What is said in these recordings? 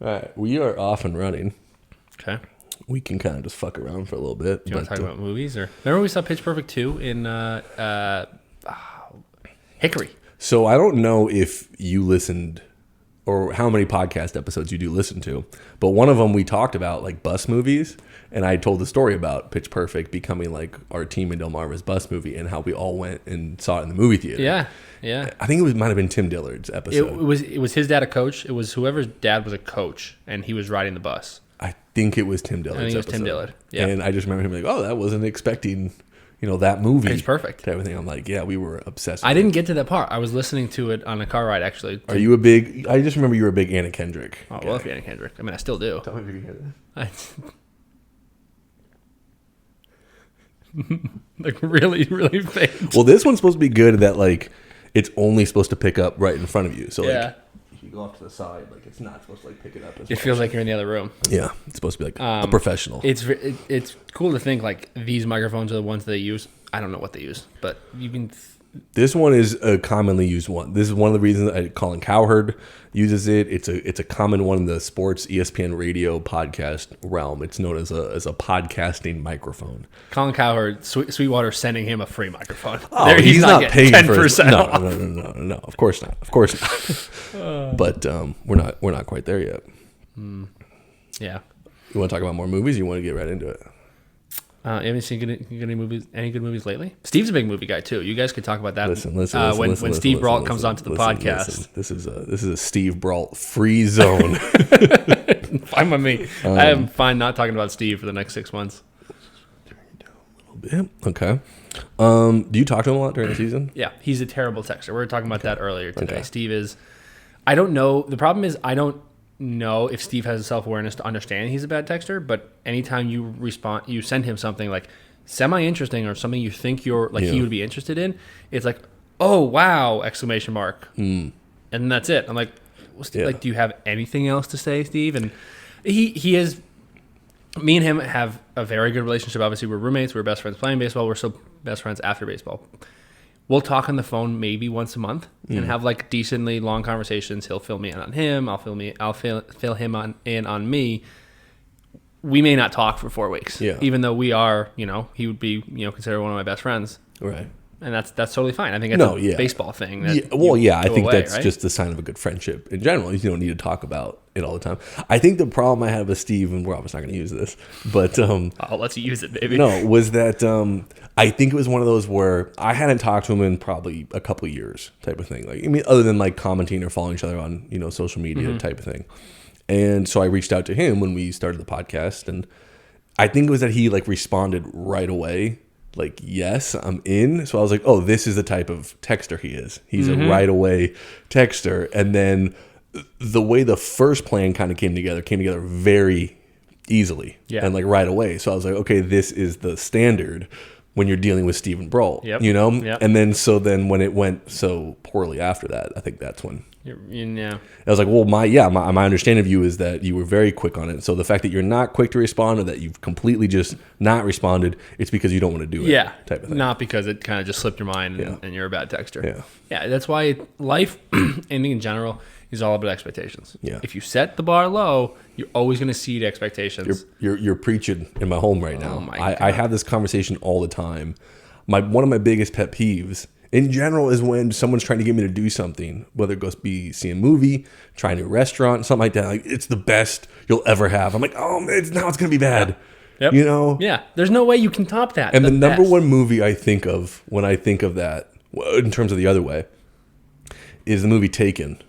All right, we are off and running. Okay. We can kind of just fuck around for a little bit. Do you want to talk about movies? Or remember we saw Pitch Perfect 2 in Hickory? So I don't know if you listened or how many podcast episodes you do listen to, but one of them we talked about like bus movies, and I told the story about Pitch Perfect becoming like our team in Delmarva's bus movie and how we all went and saw it in the movie theater. Yeah, yeah. I think might have been Tim Dillard's episode. It was his dad a coach. It was whoever's dad was a coach, and he was riding the bus. I think it was Tim Dillard's I think it was episode. Tim Dillard. Yeah. And I just remember him like, oh, that wasn't expecting, that movie. Pitch Perfect. Type of thing. I'm like, yeah, we were obsessed with I didn't get to that part. I was listening to it on a car ride, actually. Are you a big... I just remember you were a big Anna Kendrick Oh, guy. I love Anna Kendrick. I mean, I still do. Tell me if you can hear Like, really, really faint. Well, this one's supposed to be good that, like, it's only supposed to pick up right in front of you. So, Yeah. like, if you go off to the side, like, it's not supposed to, like, pick it up as It much. feels like you're in the other room. Yeah, it's supposed to be, like, a professional. It's cool to think, like, these microphones are the ones they use. I don't know what they use, but you can... This one is a commonly used one. This is one of the reasons Colin Cowherd uses it. It's a common one in the sports ESPN radio podcast realm. It's known as a podcasting microphone. Colin Cowherd, Sweetwater sending him a free microphone. Oh, he's not paying 10% for off. No. Of course not. But we're not quite there yet. Yeah. You want to talk about more movies? Or you want to get right into it? You haven't seen any good movies lately? Steve's a big movie guy too. You guys could talk about that. When Steve Brault comes onto the podcast. This is a Steve Brault free zone. Fine with me. I am fine not talking about Steve for the next 6 months. Turn you down a little bit. Okay. Do you talk to him a lot during the season? Yeah, he's a terrible texter. We were talking about that earlier today. Okay. Steve is. I don't know. The problem is I don't know if Steve has the self-awareness to understand he's a bad texter, but anytime you send him something like semi-interesting or something you think he would be interested in, it's like, oh wow, exclamation mark. And that's it. I'm like, well, Steve, like, do you have anything else to say, Steve? And he is, me and him have a very good relationship. Obviously we're roommates, we're best friends playing baseball, we're still best friends after baseball. We'll talk on the phone maybe once a month and have like decently long conversations. He'll fill me in on him. I'll fill him in on me. We may not talk for 4 weeks. Yeah. Even though we are, he would be, considered one of my best friends. Right. And that's totally fine. I think it's a baseball thing. I think that's just the sign of a good friendship in general. You don't need to talk about it all the time. I think the problem I had with Steve, and we're obviously not going to use this, but I'll let you use it, baby. No, was that I think it was one of those where I hadn't talked to him in probably a couple of years, type of thing. Like, I mean, other than like commenting or following each other on social media type of thing. And so I reached out to him when we started the podcast, and I think it was that he like responded right away. Like, yes, I'm in. So I was like, oh, this is the type of texter he is. He's a right away texter. And then the way the first plan kind of came together very easily and like right away. So I was like, okay, this is the standard when you're dealing with Stephen Brault, Yep. And then when it went so poorly after that, I think that's when Yeah. I was like, well, my understanding of you is that you were very quick on it. So the fact that you're not quick to respond or that you've completely just not responded, it's because you don't want to do it. Yeah. Type of thing. Not because it kind of just slipped your mind and you're a bad texter. Yeah. Yeah. That's why life, anything in general, is all about expectations. Yeah. If you set the bar low, you're always going to exceed expectations. You're preaching in my home right now. Oh my God. I have this conversation all the time. One of my biggest pet peeves in general is when someone's trying to get me to do something, whether it goes be see a movie, try a new restaurant, something like that. Like, it's the best you'll ever have. I'm like, oh, it's going to be bad. Yep. Yeah. There's no way you can top that. And the number one movie I think of when I think of that, in terms of the other way, is the movie Taken.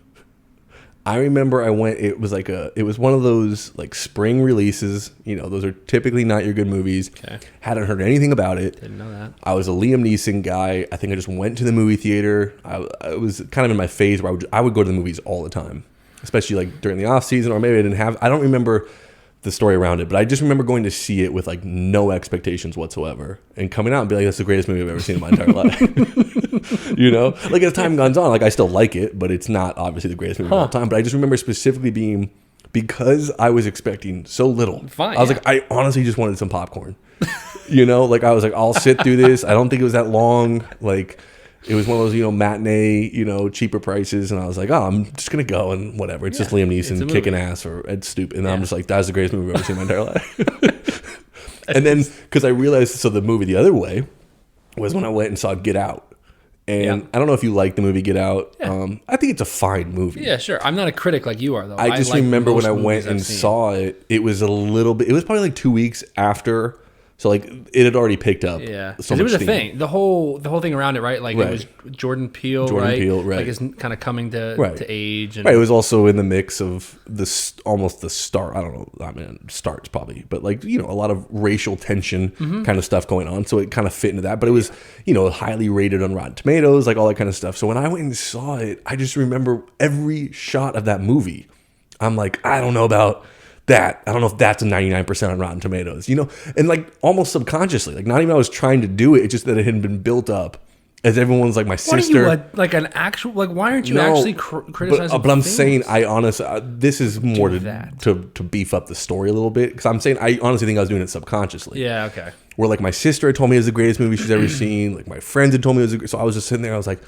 I remember it was one of those like spring releases. Those are typically not your good movies. Okay. Hadn't heard anything about it. Didn't know that. I was a Liam Neeson guy. I think I just went to the movie theater. I was kind of in my phase where I would go to the movies all the time, especially like during the off season, or maybe I don't remember the story around it, but I just remember going to see it with like no expectations whatsoever and coming out and be like, that's the greatest movie I've ever seen in my entire life. Like as time goes on, like I still like it, but it's not obviously the greatest movie of all time. But I just remember specifically being, because I was expecting so little. Fine, I was like, I honestly just wanted some popcorn. Like I was like, I'll sit through this. I don't think it was that long. Like, It was one of those, matinee, cheaper prices. And I was like, oh, I'm just going to go and whatever. It's just Liam Neeson kicking ass or Ed stupid. And I'm just like, that's the greatest movie I've ever seen in my entire life. And then, because I realized, so the movie the other way was when I went and saw Get Out. And I don't know if you like the movie Get Out. Yeah. I think it's a fine movie. Yeah, sure. I'm not a critic like you are, though. I just remember when I went and saw it, it was a little bit, it was probably like 2 weeks after. So like it had already picked up. Yeah, because it was a thing. The whole thing around it, right? Like it was Jordan Peele, right? Like it's kind of coming to age. And It was also in the mix of almost the start. I don't know. I mean, starts probably, but like a lot of racial tension kind of stuff going on. So it kind of fit into that. But it was highly rated on Rotten Tomatoes, like all that kind of stuff. So when I went and saw it, I just remember every shot of that movie. I'm like, I don't know about that. I don't know if that's a 99% on Rotten Tomatoes, and like almost subconsciously, like not even I was trying to do it. It's just that it had been built up as everyone's like my sister. What are you, like an actual, like why aren't you actually criticizing? But I'm saying, I honestly, this is more to beef up the story a little bit. Because I'm saying, I honestly think I was doing it subconsciously. Yeah, okay. Where like my sister had told me it was the greatest movie she's ever seen. Like my friends had told me it was so I was just sitting there, I was like,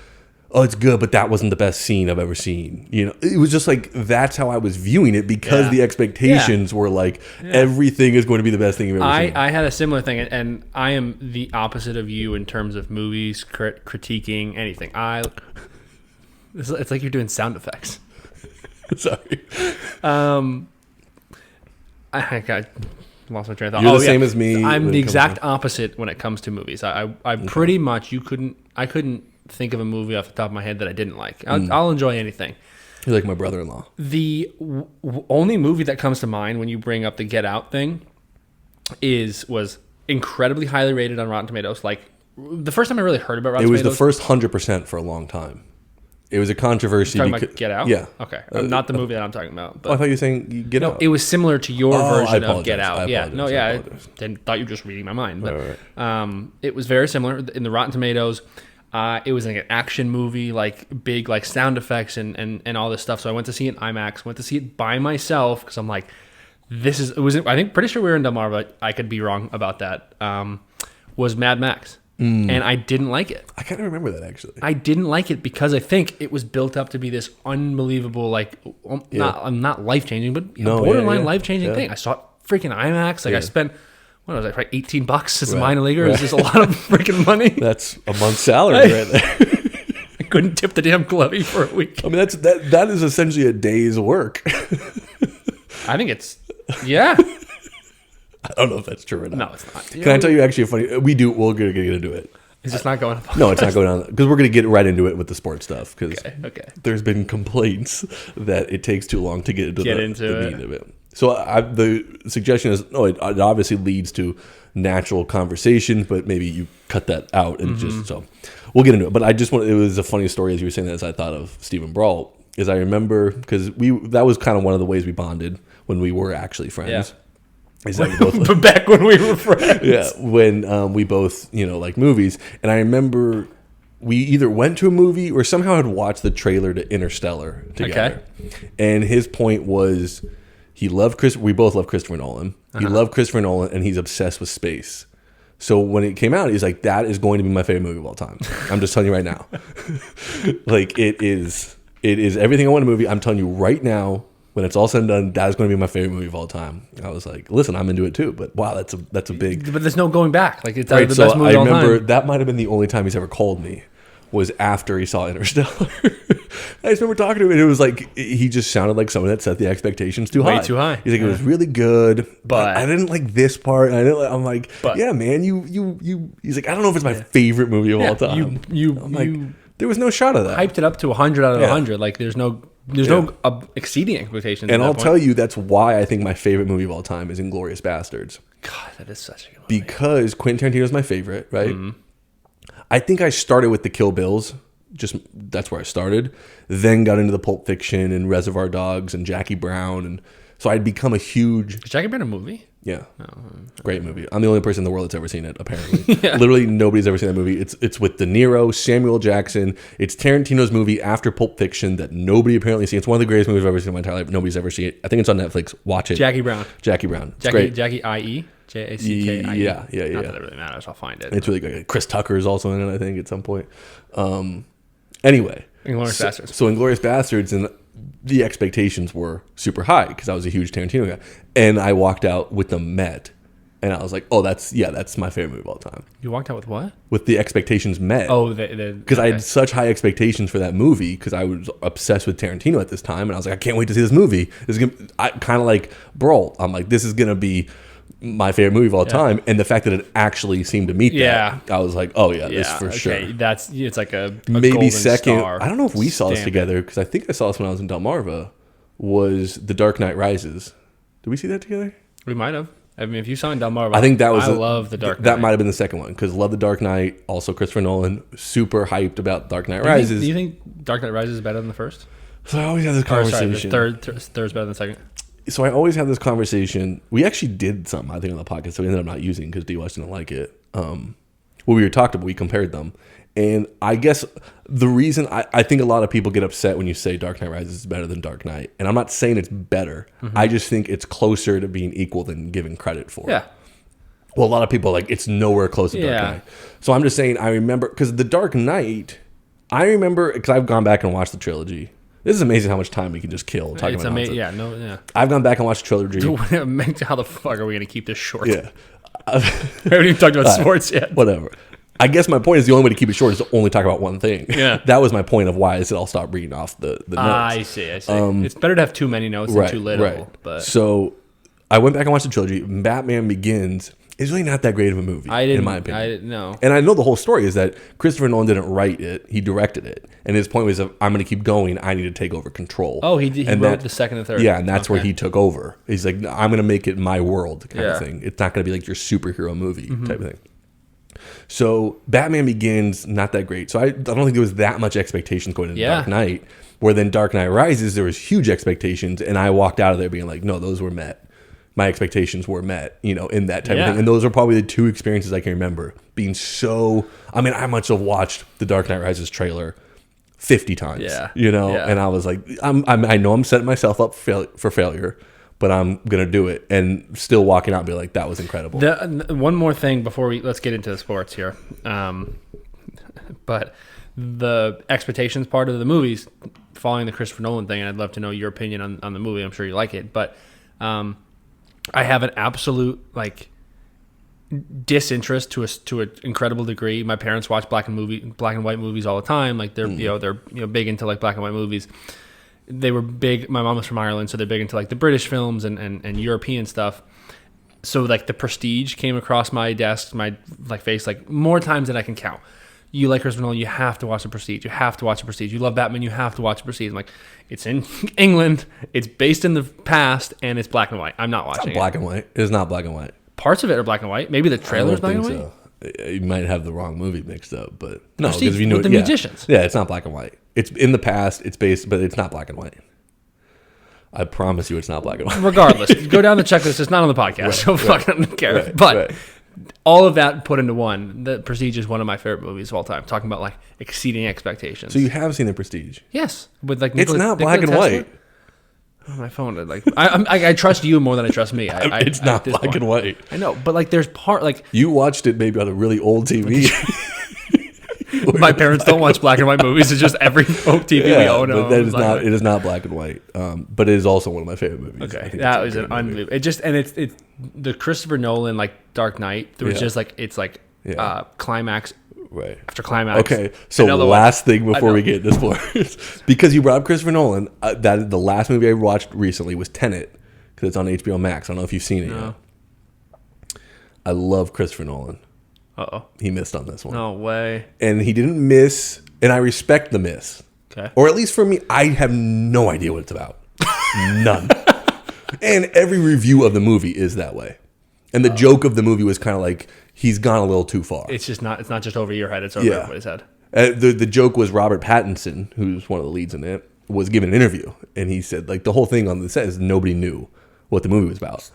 oh, it's good, but that wasn't the best scene I've ever seen. It was just like, that's how I was viewing it because the expectations were like, everything is going to be the best thing you've ever seen. I had a similar thing, and I am the opposite of you in terms of movies, critiquing anything. It's like you're doing sound effects. Sorry. I got lost my train of thought. You're the same as me. I'm the exact opposite when it comes to movies. I pretty much, I couldn't think of a movie off the top of my head that I didn't like. I'll enjoy anything. You're like my brother-in-law. The only movie that comes to mind when you bring up the Get Out thing was incredibly highly rated on Rotten Tomatoes. Like the first time I really heard about Rotten Tomatoes, it was the first 100% for a long time. It was a controversy. You're talking about Get Out? Yeah. Okay. Not the movie that I'm talking about. But I thought you were saying Get Out. No, it was similar to your version of Get Out. I thought you were just reading my mind. But right. It was very similar in the Rotten Tomatoes. It was like an action movie, like big, like sound effects and all this stuff. So I went to see it in IMAX. Went to see it by myself because I'm like, pretty sure we were in Del Mar, but I could be wrong about that. Was Mad Max, and I didn't like it. I kind of remember that actually. I didn't like it because I think it was built up to be this unbelievable, like not life changing, but borderline life changing thing. I saw it freaking IMAX. Like I spent. What was that? Like $18 as a minor leaguer. Is just a lot of freaking money. That's a month's salary right there. I couldn't tip the damn Chloe for a week. I mean, that is essentially a day's work. I think it's I don't know if that's true or not. No, it's not. Can I tell you actually a funny? We'll get into it. It's just not going up. No, it's not going on because we're going to get right into it with the sports stuff. Because there's been complaints that it takes too long to get into the meat of it. So the suggestion is, it obviously leads to natural conversation, but maybe you cut that out and just so we'll get into it. But it was a funny story as you were saying that as I thought of Stephen Brault, is I remember because that was kind of one of the ways we bonded when we were actually friends. Yeah. Is that we both back when we were friends. Yeah, when we both like movies, and I remember we either went to a movie or somehow had watched the trailer to Interstellar together. Okay. And his point was. He loved we both love Christopher Nolan. He loved Christopher Nolan, and he's obsessed with space. So when it came out, he's like, that is going to be my favorite movie of all time. I'm just telling you right now. Like, it is everything I want in a movie. I'm telling you right now, when it's all said and done, that is going to be my favorite movie of all time. I was like, listen, I'm into it too. But wow, that's a big... But there's no going back. Like, it's the best movie of all time. I remember that might have been the only time he's ever called me. Was after he saw Interstellar. I just remember talking to him, and it was like he just sounded like someone that set the expectations too high. Way too high. He's like, it was really good, but I didn't like this part. I'm like, yeah, man, you. He's like, I don't know if it's my favorite movie of all time. I'm like, there was no shot of that. Hyped it up to 100 out of 100. Like there's no exceeding expectations. And I'll tell you, that's why I think my favorite movie of all time is Inglourious Basterds. God, that is such a good movie. Because Quentin Tarantino is my favorite, right? Mm-hmm. I think I started with the Kill Bills. Just that's where I started. Then got into the Pulp Fiction and Reservoir Dogs and Jackie Brown, and so I'd become a huge. Is Jackie Brown a movie? Yeah, great movie. I'm the only person in the world that's ever seen it. Apparently, literally nobody's ever seen that movie. It's with De Niro, Samuel Jackson. It's Tarantino's movie after Pulp Fiction that nobody apparently seen. It's one of the greatest movies I've ever seen in my entire life. Nobody's ever seen it. I think it's on Netflix. Watch it. Jackie Brown. Jackie Brown. It's great. Jackie I.E. K-A-C-K-I-E. Yeah. Not that it really matters. I'll find it. It's really good. Chris Tucker is also in it, I think, at some point. Anyway. Inglourious Basterds. So Inglourious Basterds, and the expectations were super high because I was a huge Tarantino guy. And I walked out with them met. And I was like, oh, that's my favorite movie of all time. You walked out with what? With the expectations met. Oh, because I had such high expectations for that movie because I was obsessed with Tarantino at this time. And I was like, I can't wait to see this movie. I kind of like Brawl. I'm like, this is going to be my favorite movie of all time. And the fact that it actually seemed to meet that, I was like, oh, yeah, this for sure. It's like a maybe golden second. Star. I don't know if we saw this together because I think I saw this when I was in Delmarva, was The Dark Knight Rises. Did we see that together? We might have. I mean, if you saw in Delmarva, I think that was. I love The Dark Knight. That might have been the second one because love The Dark Knight. Also, Christopher Nolan, super hyped about Dark Knight Rises. Do you think Dark Knight Rises is better than the first? So I always have this conversation. Third's better than the second. So I always have this conversation. We actually did something, I think, on the podcast, so we ended up not using because D-Watch didn't like it. We were talking about, we compared them. And I guess the reason I think a lot of people get upset when you say Dark Knight Rises is better than Dark Knight. And I'm not saying it's better. Mm-hmm. I just think it's closer to being equal than given credit for. Yeah. Well, a lot of people are like, it's nowhere close to Dark Knight. So I'm just saying, I remember, because The Dark Knight, I remember, because I've gone back and watched the trilogy. This is amazing how much time we can just kill talking about nonsense. Yeah. I've gone back and watched the trilogy. How the fuck are we going to keep this short? Yeah. We haven't even talked about sports yet. Whatever. I guess my point is the only way to keep it short is to only talk about one thing. Yeah. That was my point of why I said I'll stop reading off the notes. I see. It's better to have too many notes than too little. Right. But so I went back and watched the trilogy. Batman Begins is really not that great of a movie, in my opinion. I didn't know. And I know the whole story is that Christopher Nolan didn't write it. He directed it. And his point was, I'm going to keep going. I need to take over control. Oh, he wrote the second and third. Yeah, and that's where he took over. He's like, I'm going to make it my world kind of thing. It's not going to be like your superhero movie type of thing. So Batman Begins, not that great. So I don't think there was that much expectations going into Dark Knight. Where then Dark Knight Rises, there was huge expectations. And I walked out of there being like, no, those were met. My expectations were met, in that type of thing. And those are probably the two experiences I can remember being so. I mean, I must have watched the Dark Knight Rises trailer 50 times. And I was like, I know I'm setting myself up for failure, but I'm gonna do it. And still walking out and be like, that was incredible. One more thing before let's get into the sports here. But the expectations part of the movies, following the Christopher Nolan thing, and I'd love to know your opinion on the movie. I'm sure you like it, but. I have an absolute disinterest to an incredible degree. My parents watch black and white movies all the time. Like they're they're big into like black and white movies. They were big. My mom was from Ireland, so they're big into like the British films and European stuff. So like The Prestige came across my desk, my face more times than I can count. You like Christopher Nolan, you have to watch The Prestige. You have to watch The Prestige. You love Batman, you have to watch The Prestige. I'm like, it's in England, it's based in the past, and it's black and white. I'm not watching it. Black and white. It is not black and white. Parts of it are black and white. Maybe the trailer's black and white. So. You might have the wrong movie mixed up, but no, because you know the magicians. Yeah, it's not black and white. It's in the past. It's based, but it's not black and white. I promise you, it's not black and white. Regardless, go down the checklist. It's not on the podcast, so fucking don't care. But all of that put into one, The Prestige is one of my favorite movies of all time. Talking about exceeding expectations. So you have seen The Prestige? Yes, with it's not black and white. Oh, my phone. I trust you more than I trust me. It's not black and white. I know, but there's you watched it maybe on a really old TV. My parents don't watch black and white movies. It's just every TV we own. But that is not. It is not black and white. But it is also one of my favorite movies. Okay, that was an unbelievable. It's the Christopher Nolan Dark Knight. There was just climax. Right. After climax. Okay. So last thing before we get into sports, because you brought up Christopher Nolan, that the last movie I watched recently was Tenet, because it's on HBO Max. I don't know if you've seen it yet. I love Christopher Nolan. He missed on this one. No way. And he didn't miss, and I respect the miss. Okay. Or at least for me, I have no idea what it's about. None. And every review of the movie is that way. And the joke of the movie was kind of like, he's gone a little too far. It's not just over your head, it's over everybody's head. The joke was Robert Pattinson, who's one of the leads in it, was given an interview. And he said, the whole thing on the set is nobody knew what the movie was about.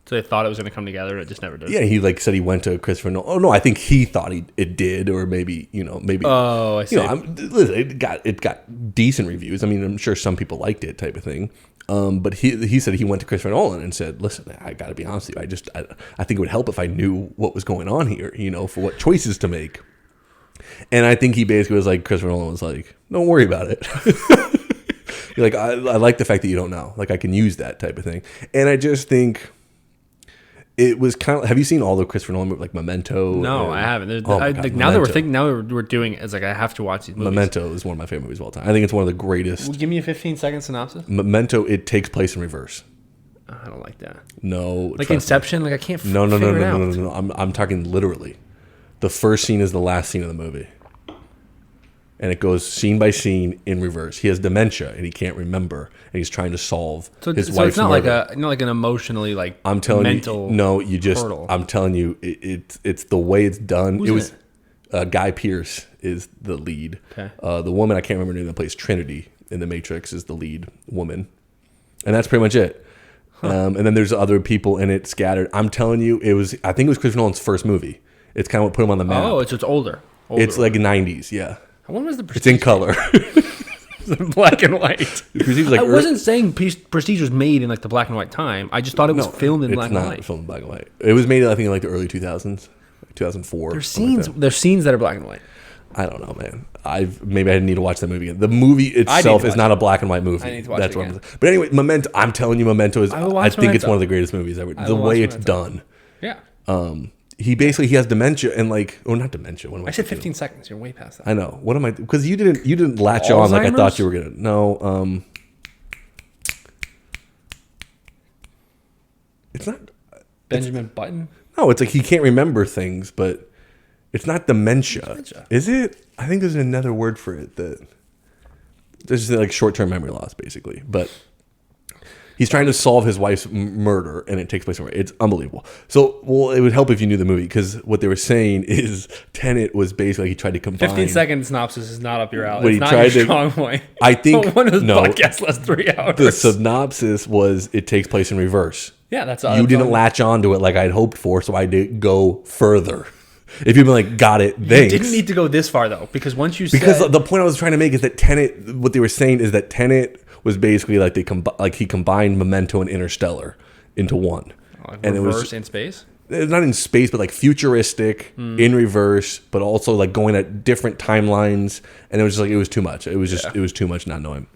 So they thought it was going to come together, and it just never did. Yeah, he said he went to Christopher Nolan. Oh no, I think he thought it did, or maybe. Oh, I see. Listen, it got decent reviews. I mean, I'm sure some people liked it, type of thing. But he said he went to Christopher Nolan and said, "Listen, I got to be honest with you. I think it would help if I knew what was going on here, for what choices to make." And I think he basically was like, Christopher Nolan was like, "Don't worry about it." You're like, I like the fact that you don't know. Like, I can use that type of thing. And I just think it was kind of. Have you seen all the Christopher Nolan movies, like Memento? No, I haven't. God, now that we're doing it, it's like I have to watch these movies. Memento is one of my favorite movies of all time. I think it's one of the greatest. Give me a 15-second synopsis. Memento, it takes place in reverse. I don't like that. No, like Inception. Me. Like I can't. No. I'm talking literally. The first scene is the last scene of the movie. And it goes scene by scene in reverse. He has dementia and he can't remember, and he's trying to solve his wife's it's not murder. like an emotionally like. I'm telling mental you, no, you just. hurdle. I'm telling you, it's the way it's done. Who's Guy Pearce is the lead. Okay. The woman I can't remember her name that plays Trinity in The Matrix is the lead woman, and that's pretty much it. Huh. And then there's other people in it scattered. I'm telling you, I think it was Christopher Nolan's first movie. It's kind of what put him on the map. Oh, it's older. It's like 90s, yeah. When was the Prestige? It's in color. It's in black and white. Like I wasn't saying Prestige was made in like the black and white time. I just thought it was filmed in black and white. It's not filmed in black and white. It was made, I think, in like the early 2000s, like 2004. There's scenes that are black and white. I don't know, man. Maybe I need to watch that movie again. The movie itself is not a black and white movie. I need to watch it again. But anyway, Memento. I'm telling you, Memento is. I think it's one of the greatest movies ever. The way it's done. Yeah. He has dementia and not dementia. What am I said 15 seconds. You're way past that. I know. What am I? Because you didn't latch on like I thought you were gonna. No. It's not Benjamin Button. No, it's like he can't remember things, but it's not dementia. Is it? I think there's another word for it that there's like short-term memory loss, basically. But he's trying to solve his wife's murder, and it takes place somewhere. It's unbelievable. So, it would help if you knew the movie, because what they were saying is Tenet was basically he tried to combine. 15-second synopsis is not up your alley. It's not your strong point. I think one of those podcasts lasts 3 hours. The synopsis was it takes place in reverse. Yeah, that's all. You didn't latch onto it like I'd hoped for, so I did go further. If you've been like, got it, thanks. You didn't need to go this far, though, because once you Because the point I was trying to make is that Tenet, what they were saying is that Tenet was basically like he combined Memento and Interstellar into one. Like and reverse it was in space? It's not in space, but like futuristic, in reverse, but also like going at different timelines. And it was just like, it was too much. It was just, it was too much not knowing.